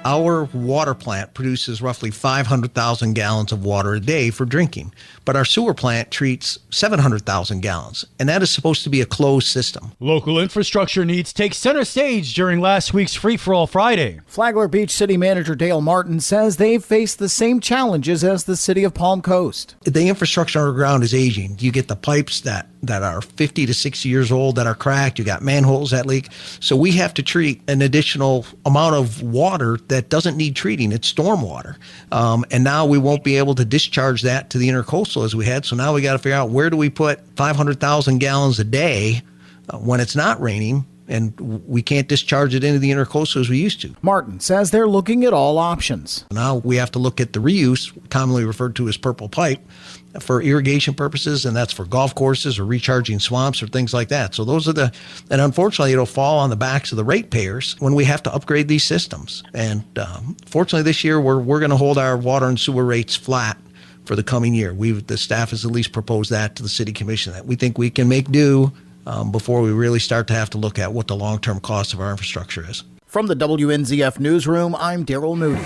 Our water plant produces roughly 500,000 gallons of water a day for drinking, but our sewer plant treats 700,000 gallons, and that is supposed to be a closed system. Local infrastructure needs take center stage during last week's Free-for-All Friday. Flagler Beach City Manager Dale Martin says they've faced the same challenges as the city of Palm Coast. The infrastructure underground is aging. You get the pipes that are 50 to 60 years old that are cracked. You got manholes that leak. So we have to treat an additional amount of water that doesn't need treating. It's stormwater. And now we won't be able to discharge that to the intercoastal as we had. So now we got to figure out, where do we put 500,000 gallons a day when it's not raining, and we can't discharge it into the intercoastal as we used to. Martin says they're looking at all options. Now we have to look at the reuse, commonly referred to as purple pipe, for irrigation purposes, and that's for golf courses or recharging swamps or things like that. So those are and unfortunately it'll fall on the backs of the ratepayers when we have to upgrade these systems. And fortunately this year we're going to hold our water and sewer rates flat for the coming year. The staff has at least proposed that to the city commission, that we think we can make do before we really start to have to look at what the long-term cost of our infrastructure is. From the WNZF Newsroom, I'm Daryl Moody.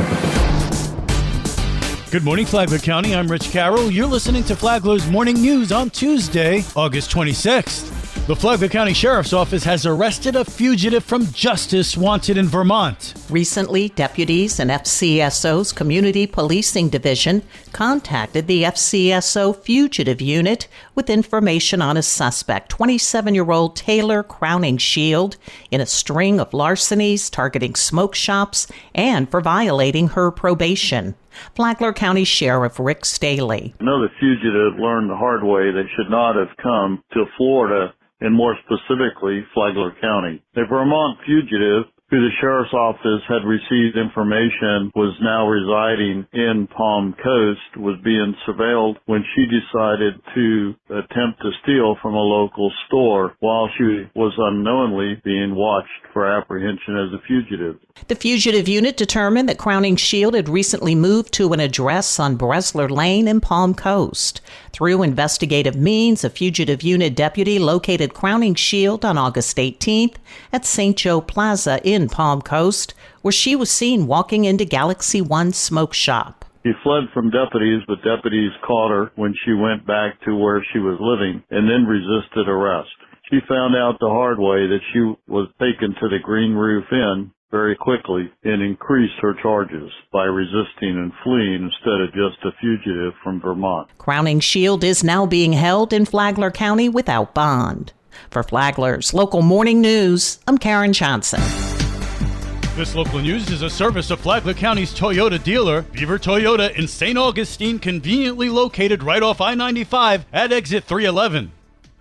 Good morning, Flagler County. I'm Rich Carroll. You're listening to Flagler's Morning News on Tuesday, August 26th. The Flagler County Sheriff's Office has arrested a fugitive from justice wanted in Vermont. Recently, deputies in FCSO's Community Policing Division contacted the FCSO Fugitive Unit with information on a suspect, 27-year-old Taylor Crowning-Shield, in a string of larcenies targeting smoke shops and for violating her probation. Flagler County Sheriff Rick Staley. I know the fugitive learned the hard way they should not have come to Florida, and more specifically, Flagler County. A Vermont fugitive who the sheriff's office had received information was now residing in Palm Coast was being surveilled when she decided to attempt to steal from a local store while she was unknowingly being watched for apprehension as a fugitive. The fugitive unit determined that Crowning-Shield had recently moved to an address on Bresler Lane in Palm Coast. Through investigative means, a fugitive unit deputy located Crowning-Shield on August 18th at St. Joe Plaza in Palm Coast, where she was seen walking into Galaxy One Smoke Shop. He fled from deputies, but deputies caught her when she went back to where she was living and then resisted arrest. She found out the hard way that she was taken to the Green Roof Inn very quickly and increased her charges by resisting and fleeing instead of just a fugitive from Vermont. Crowning-Shield is now being held in Flagler County without bond. For Flagler's Local Morning News, I'm Karen Johnson. This local news is a service of Flagler County's Toyota dealer, Beaver Toyota in St. Augustine, conveniently located right off I-95 at exit 311.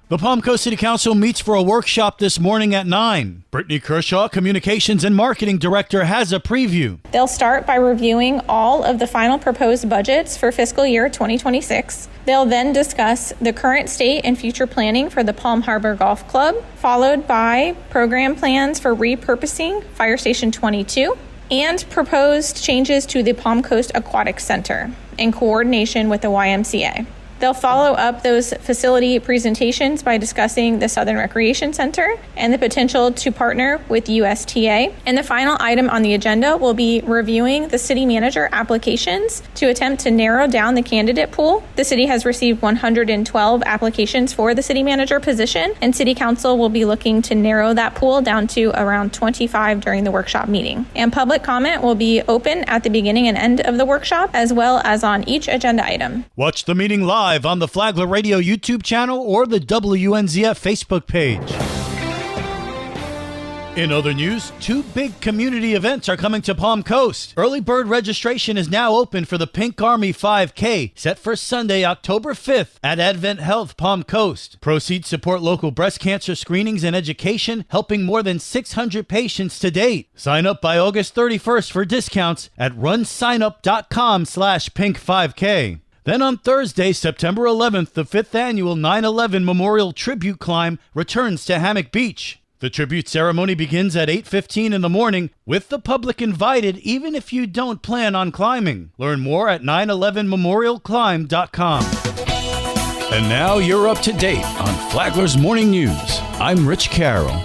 The Palm Coast City Council meets for a workshop this morning at 9. Brittany Kershaw, Communications and Marketing Director, has a preview. They'll start by reviewing all of the final proposed budgets for fiscal year 2026. They'll then discuss the current state and future planning for the Palm Harbor Golf Club, followed by program plans for repurposing Fire Station 22 and proposed changes to the Palm Coast Aquatic Center in coordination with the YMCA. They'll follow up those facility presentations by discussing the Southern Recreation Center and the potential to partner with USTA. And the final item on the agenda will be reviewing the city manager applications to attempt to narrow down the candidate pool. The city has received 112 applications for the city manager position, and City Council will be looking to narrow that pool down to around 25 during the workshop meeting. And public comment will be open at the beginning and end of the workshop, as well as on each agenda item. Watch the meeting live on the Flagler Radio YouTube channel or the WNZF Facebook page. In other news, 2 big community events are coming to Palm Coast. Early bird registration is now open for the Pink Army 5K, set for Sunday, October 5th at Advent Health, Palm Coast. Proceeds support local breast cancer screenings and education, helping more than 600 patients to date. Sign up by August 31st for discounts at runsignup.com/pink5k. Then on Thursday, September 11th, the 5th annual 9/11 Memorial Tribute Climb returns to Hammock Beach. The tribute ceremony begins at 8:15 in the morning, with the public invited even if you don't plan on climbing. Learn more at 911memorialclimb.com. And now you're up to date on Flagler's Morning News. I'm Rich Carroll.